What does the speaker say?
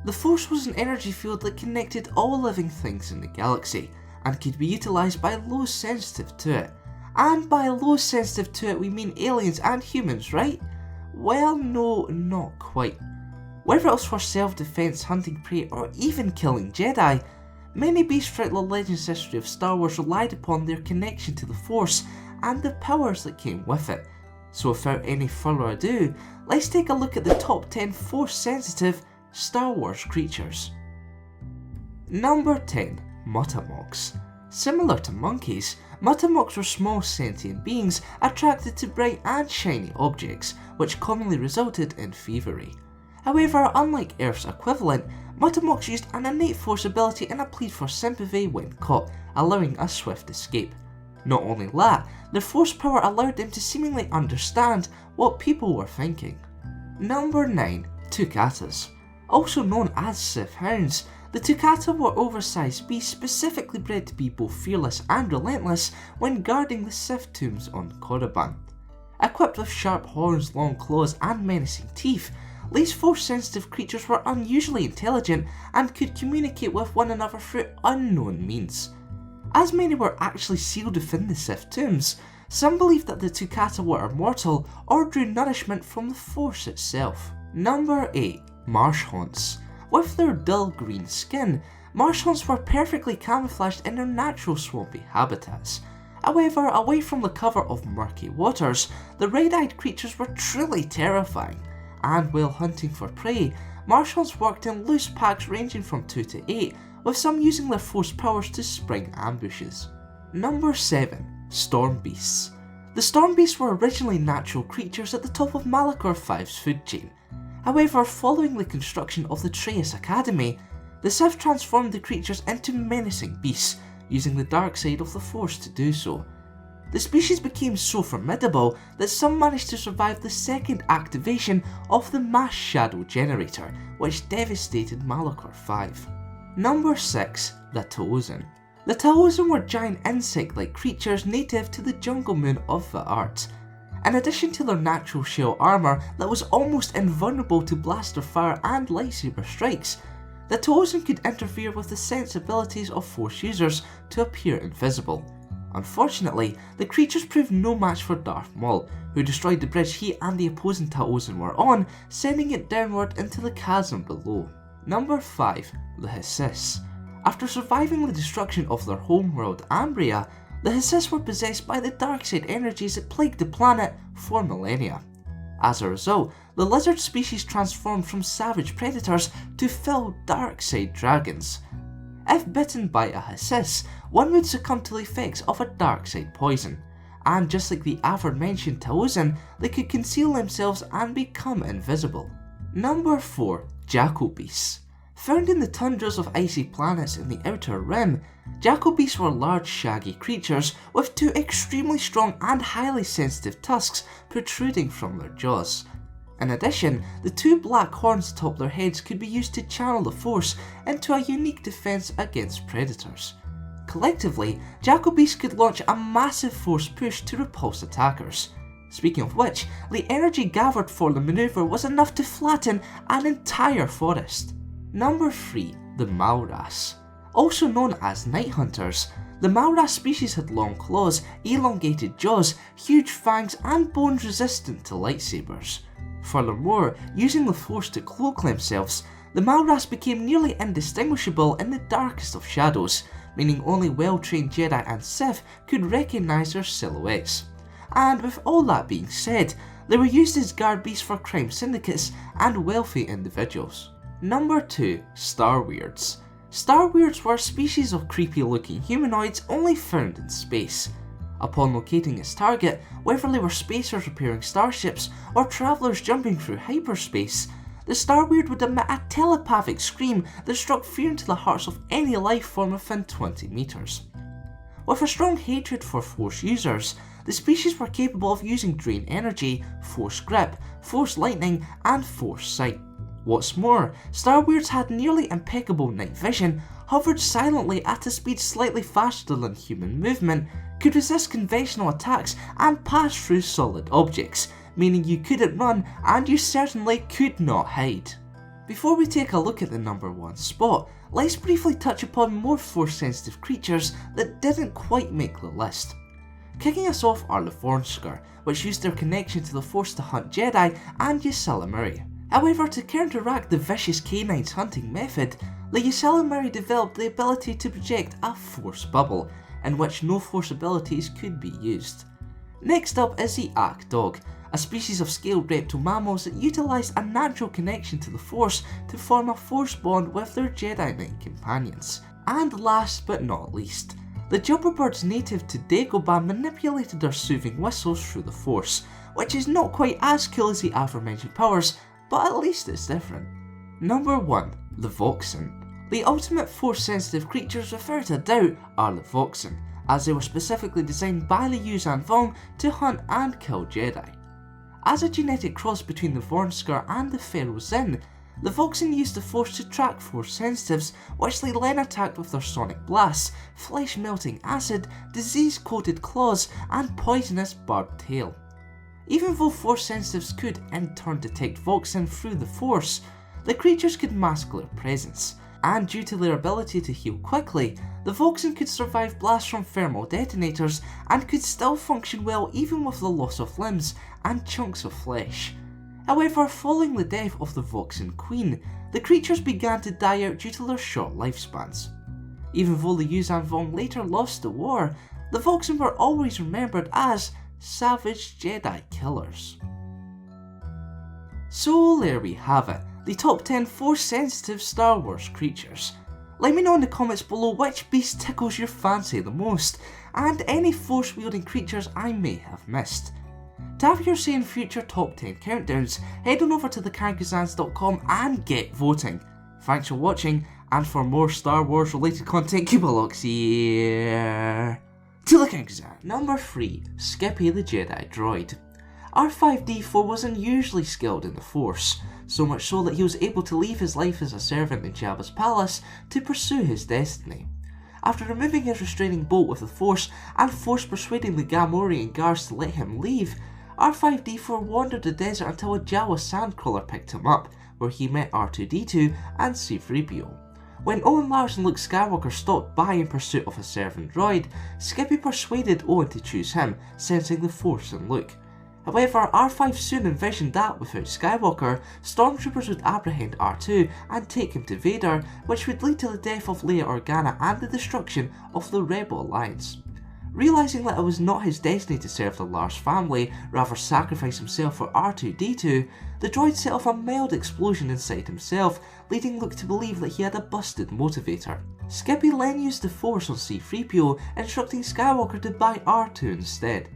The Force was an energy field that connected all living things in the galaxy, and could be utilised by those sensitive to it. And by those sensitive to it we mean aliens and humans, right? Well, no, not quite. Whether it was for self-defense, hunting prey, or even killing Jedi, many beasts throughout the Legends history of Star Wars relied upon their connection to the Force and the powers that came with it. So without any further ado, let's take a look at the top 10 Force-sensitive Star Wars creatures. Number 10. Muttamoks. Similar to monkeys, Muttamoks were small sentient beings attracted to bright and shiny objects, which commonly resulted in thievery. However, unlike Earth's equivalent, Muttamoks used an innate force ability and a plead for sympathy when caught, allowing a swift escape. Not only that, their force power allowed them to seemingly understand what people were thinking. Number 9. Tuk'atas. Also known as Sith Hounds, the Tuk'ata were oversized beasts specifically bred to be both fearless and relentless when guarding the Sith tombs on Korriban. Equipped with sharp horns, long claws and menacing teeth, these force-sensitive creatures were unusually intelligent and could communicate with one another through unknown means. As many were actually sealed within the Sith tombs, some believed that the Tuk'ata were immortal or drew nourishment from the Force itself. Number 8. Marsh Haunts. With their dull green skin, Marsh Haunts were perfectly camouflaged in their natural swampy habitats. However, away from the cover of murky waters, the red-eyed creatures were truly terrifying, and while hunting for prey, Marsh Haunts worked in loose packs ranging from 2 to 8, with some using their force powers to spring ambushes. Number 7. Storm Beasts. The Storm Beasts were originally natural creatures at the top of Malachor V's food chain. However, following the construction of the Trace Academy, the Sith transformed the creatures into menacing beasts, using the dark side of the Force to do so. The species became so formidable that some managed to survive the second activation of the mass shadow generator, which devastated Malachor V. Number 6. The Taozin. The Taozin were giant insect-like creatures native to the jungle moon of the Art. In addition to their natural shell armour that was almost invulnerable to blaster fire and lightsaber strikes, the Taozin could interfere with the sensibilities of Force users to appear invisible. Unfortunately, the creatures proved no match for Darth Maul, who destroyed the bridge he and the opposing Taozin were on, sending it downward into the chasm below. Number 5. The Hssiss. After surviving the destruction of their homeworld Ambria, the Hssiss were possessed by the dark-side energies that plagued the planet for millennia. As a result, the lizard species transformed from savage predators to fell dark-side dragons. If bitten by a Hssiss, one would succumb to the effects of a dark-side poison, and just like the aforementioned Taozin, they could conceal themselves and become invisible. Number 4. Jakobeasts. Found in the tundras of icy planets in the Outer Rim, Jakobeasts were large shaggy creatures with 2 extremely strong and highly sensitive tusks protruding from their jaws. In addition, the 2 black horns atop their heads could be used to channel the Force into a unique defense against predators. Collectively, Jakobeasts could launch a massive Force push to repulse attackers. Speaking of which, the energy gathered for the maneuver was enough to flatten an entire forest. Number 3. The Maalraas. Also known as Night Hunters, the Maalraas species had long claws, elongated jaws, huge fangs and bones resistant to lightsabers. Furthermore, using the Force to cloak themselves, the Maalraas became nearly indistinguishable in the darkest of shadows, meaning only well-trained Jedi and Sith could recognise their silhouettes. And with all that being said, they were used as guard beasts for crime syndicates and wealthy individuals. Number 2. Starweirds. Starweirds were a species of creepy looking humanoids only found in space. Upon locating its target, whether they were spacers repairing starships or travellers jumping through hyperspace, the Starweird would emit a telepathic scream that struck fear into the hearts of any life form within 20 meters. With a strong hatred for Force users, the species were capable of using Drain Energy, Force Grip, Force Lightning and Force Sight. What's more, Starweirds had nearly impeccable night vision, hovered silently at a speed slightly faster than human movement, could resist conventional attacks and pass through solid objects, meaning you couldn't run and you certainly could not hide. Before we take a look at the number 1 spot, let's briefly touch upon more Force-sensitive creatures that didn't quite make the list. Kicking us off are the Vornskr, which used their connection to the Force to hunt Jedi and Ysalamiri. However, to counteract the vicious canines hunting method, the Ysalamiri developed the ability to project a Force bubble, in which no Force abilities could be used. Next up is the Ak Dog, a species of scaled reptile mammals that utilised a natural connection to the Force to form a Force bond with their Jedi Knight companions. And last but not least, the jumper birds native to Dagobah manipulated their soothing whistles through the Force, which is not quite as cool as the aforementioned powers, but at least it's different. Number 1. The Voxyn. The ultimate Force-sensitive creatures without a doubt are the Voxyn, as they were specifically designed by the Yuuzhan Vong to hunt and kill Jedi. As a genetic cross between the Vornskr and the Pharaoh Zin, the Voxyn used the Force to track Force sensitives, which they then attacked with their sonic blasts, flesh-melting acid, disease-coated claws, and poisonous barbed tail. Even though Force sensitives could in turn detect Voxyn through the Force, the creatures could mask their presence, and due to their ability to heal quickly, the Voxyn could survive blasts from thermal detonators and could still function well even with the loss of limbs and chunks of flesh. However, following the death of the Voxyn Queen, the creatures began to die out due to their short lifespans. Even though the Yuuzhan Vong later lost the war, the Voxyn were always remembered as savage Jedi killers. So there we have it, the top 10 Force-sensitive Star Wars creatures. Let me know in the comments below which beast tickles your fancy the most, and any Force-wielding creatures I may have missed. To have your say in future top 10 countdowns, head on over to thekarkazans.com and get voting. Thanks for watching, and for more Star Wars related content, keep a look here to the Karkazan. Number 3. Skippy the Jedi Droid. R5-D4 was unusually skilled in the Force, so much so that he was able to leave his life as a servant in Jabba's palace to pursue his destiny. After removing his restraining bolt with the Force and force persuading the Gamorrean guards to let him leave, R5-D4 wandered the desert until a Jawa sandcrawler picked him up, where he met R2-D2 and C-3PO. When Owen Lars and Luke Skywalker stopped by in pursuit of a servant droid, Skippy persuaded Owen to choose him, sensing the Force in Luke. However, R5 soon envisioned that without Skywalker, stormtroopers would apprehend R2 and take him to Vader, which would lead to the death of Leia Organa and the destruction of the Rebel Alliance. Realising that it was not his destiny to serve the Lars family, rather sacrifice himself for R2-D2, the droid set off a mild explosion inside himself, leading Luke to believe that he had a busted motivator. Skippy then used the Force on C-3PO, instructing Skywalker to buy R2 instead.